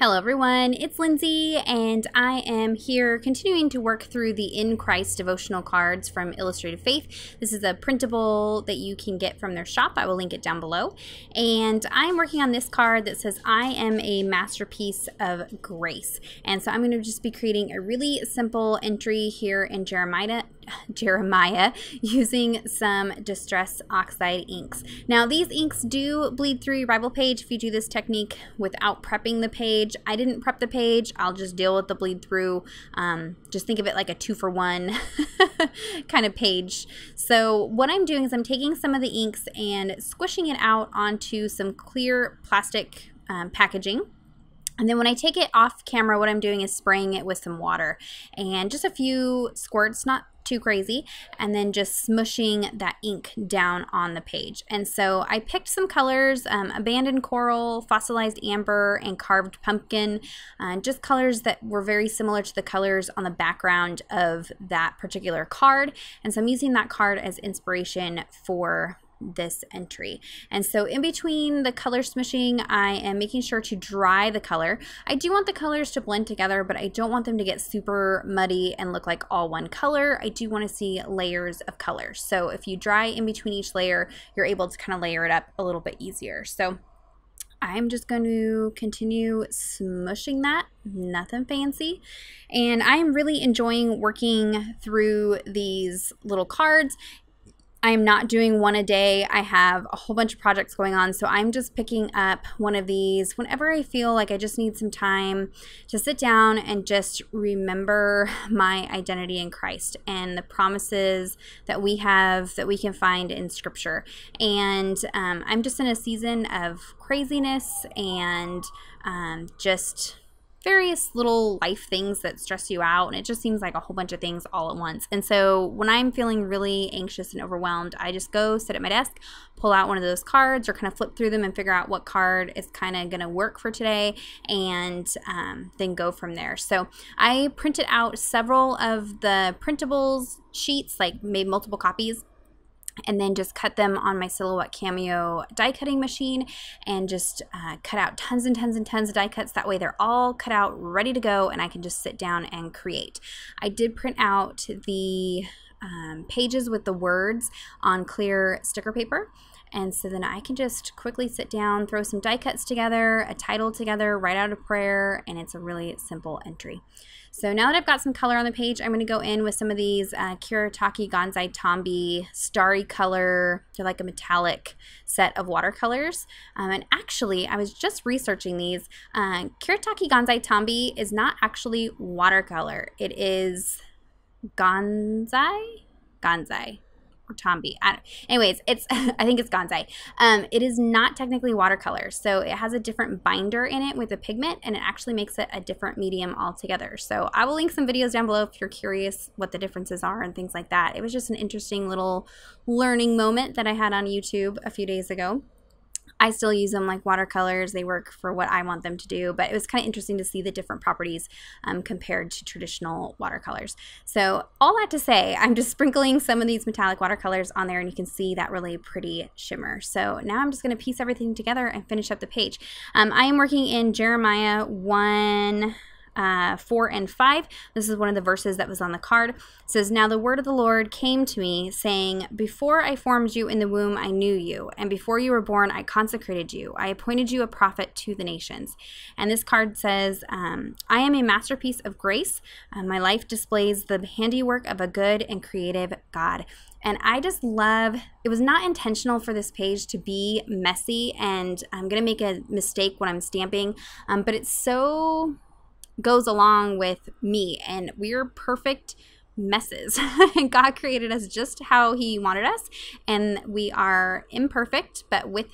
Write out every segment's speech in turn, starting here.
Hello everyone, it's Lindsay and I am here continuing to work through the In Christ devotional cards from Illustrated Faith. This is a printable that you can get from their shop. I will link it down below. And I'm working on this card that says, I am a masterpiece of grace. And so I'm going to just be creating a really simple entry here in Jeremiah using some Distress Oxide inks. Now these inks do bleed through your Bible page if you do this technique without prepping the page. I didn't prep the page. I'll just deal with the bleed through. Just think of it like a 2-for-1 kind of page. So what I'm doing is I'm taking some of the inks and squishing it out onto some clear plastic packaging. And then when I take it off camera, what I'm doing is spraying it with some water and just a few squirts, not too crazy, and then just smushing that ink down on the page. And so I picked some colors, abandoned coral, fossilized amber, and carved pumpkin, just colors that were very similar to the colors on the background of that particular card. And so I'm using that card as inspiration for this entry. And so in between the color smushing, I am making sure to dry the color. I do want the colors to blend together, but I don't want them to get super muddy and look like all one color. I do want to see layers of color. So if you dry in between each layer, you're able to kind of layer it up a little bit easier. So I'm just going to continue smushing that, nothing fancy. And I'm really enjoying working through these little cards. I'm not doing one a day. I have a whole bunch of projects going on, so I'm just picking up one of these whenever I feel like I just need some time to sit down and just remember my identity in Christ and the promises that we have that we can find in Scripture. And I'm just in a season of craziness and just various little life things that stress you out, and it just seems like a whole bunch of things all at once. And so when I'm feeling really anxious and overwhelmed, I just go sit at my desk, pull out one of those cards, or kind of flip through them and figure out what card is kind of going to work for today, and then go from there. So I printed out several of the printables sheets, like made multiple copies, and then just cut them on my Silhouette Cameo die cutting machine and just cut out tons and tons and tons of die cuts. That way they're all cut out, ready to go, and I can just sit down and create. I did print out the pages with the words on clear sticker paper. And so then I can just quickly sit down, throw some die cuts together, a title together, write out a prayer, and it's a really simple entry. So now that I've got some color on the page, I'm going to go in with some of these Kuretake Gansai Tombi Starry Color. They're like a metallic set of watercolors. And actually, I was just researching these. Kuretake Gansai Tombi is not actually watercolor. It is Gansai? Gansai. Or Tombi. Anyways, it's I think it's Gansai. It is not technically watercolor, so it has a different binder in it with a pigment, and it actually makes it a different medium altogether. So I will link some videos down below if you're curious what the differences are and things like that. It was just an interesting little learning moment that I had on YouTube a few days ago. I still use them like watercolors. They work for what I want them to do, but it was kind of interesting to see the different properties compared to traditional watercolors. So all that to say, I'm just sprinkling some of these metallic watercolors on there, and you can see that really pretty shimmer. So now I'm just going to piece everything together and finish up the page. I am working in Jeremiah 1, 4 and 5. This is one of the verses that was on the card. It says, "Now the word of the Lord came to me, saying, Before I formed you in the womb, I knew you, and before you were born, I consecrated you. I appointed you a prophet to the nations." And this card says, I am a masterpiece of grace. My life displays the handiwork of a good and creative God. And I just love, it was not intentional for this page to be messy, and I'm going to make a mistake when I'm stamping, but it's so goes along with me, and we're perfect messes. And God created us just how He wanted us, and we are imperfect, but with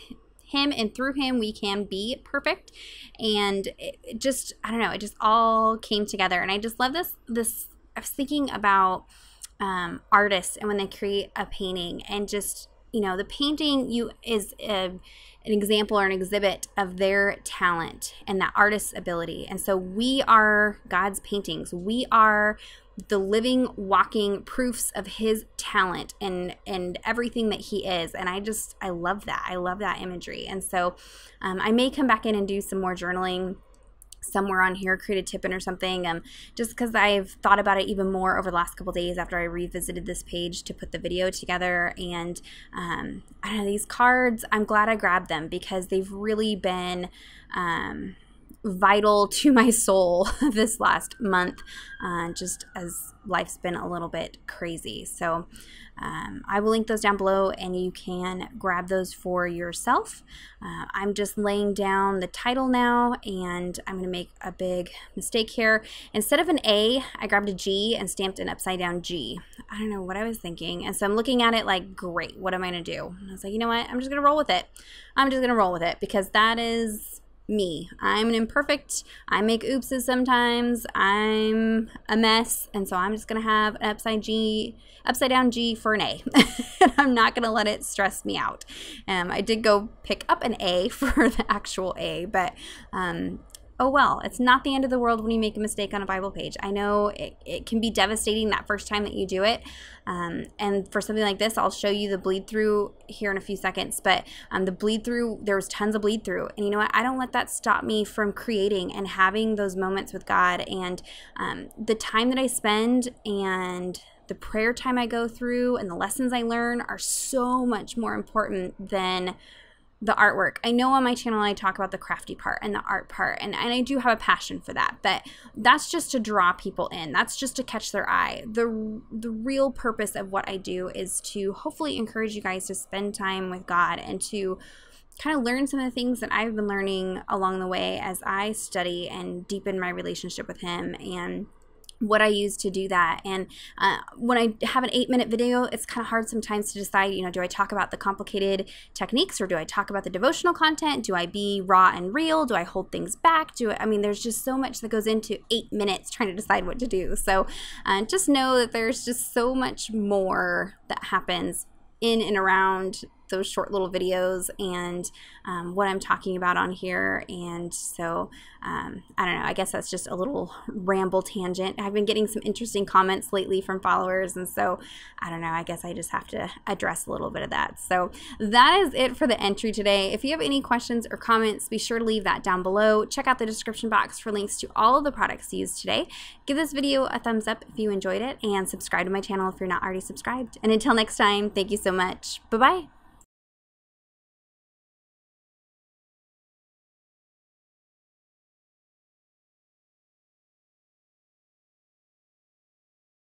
Him and through Him we can be perfect. And it just, I don't know, it just all came together. And I just love this I was thinking about artists and when they create a painting, and just, you know, the painting is an example or an exhibit of their talent and that artist's ability. And so we are God's paintings. We are the living, walking proofs of His talent and everything that He is. And I love that. I love that imagery. And so I may come back in and do some more journaling somewhere on here, create a tip-in or something, just because I've thought about it even more over the last couple days after I revisited this page to put the video together. And I don't know, these cards, I'm glad I grabbed them because they've really been vital to my soul this last month, just as life's been a little bit crazy. So I will link those down below and you can grab those for yourself. I'm just laying down the title now, and I'm going to make a big mistake here. Instead of an A, I grabbed a G and stamped an upside down G. I don't know what I was thinking. And so I'm looking at it like, great, what am I going to do? And I was like, you know what? I'm just going to roll with it. I'm just going to roll with it because that is me. I'm an imperfect. I make oopses sometimes. I'm a mess. And so I'm just going to have an upside down G for an A. And I'm not going to let it stress me out. I did go pick up an A for the actual A, but oh well, it's not the end of the world when you make a mistake on a Bible page. I know it can be devastating that first time that you do it. And for something like this, I'll show you the bleed through here in a few seconds. But the bleed through, there was tons of bleed through. And you know what? I don't let that stop me from creating and having those moments with God. And the time that I spend and the prayer time I go through and the lessons I learn are so much more important than the artwork. I know on my channel I talk about the crafty part and the art part, and I do have a passion for that, but that's just to draw people in. That's just to catch their eye. The real purpose of what I do is to hopefully encourage you guys to spend time with God and to kind of learn some of the things that I've been learning along the way as I study and deepen my relationship with Him, and what I use to do that. And when I have an 8-minute video, it's kind of hard sometimes to decide, you know, do I talk about the complicated techniques or do I talk about the devotional content? Do I be raw and real? Do I hold things back? I mean, there's just so much that goes into 8 minutes trying to decide what to do. So just know that there's just so much more that happens in and around those short little videos and what I'm talking about on here. And so I don't know, I guess that's just a little ramble tangent. I've been getting some interesting comments lately from followers, and so I don't know, I guess I just have to address a little bit of that. So that is it for the entry today. If you have any questions or comments, be sure to leave that down below. Check out the description box for links to all of the products used today. Give this video a thumbs up if you enjoyed it, and subscribe to my channel if you're not already subscribed. And until next time, thank you so much. Bye-bye.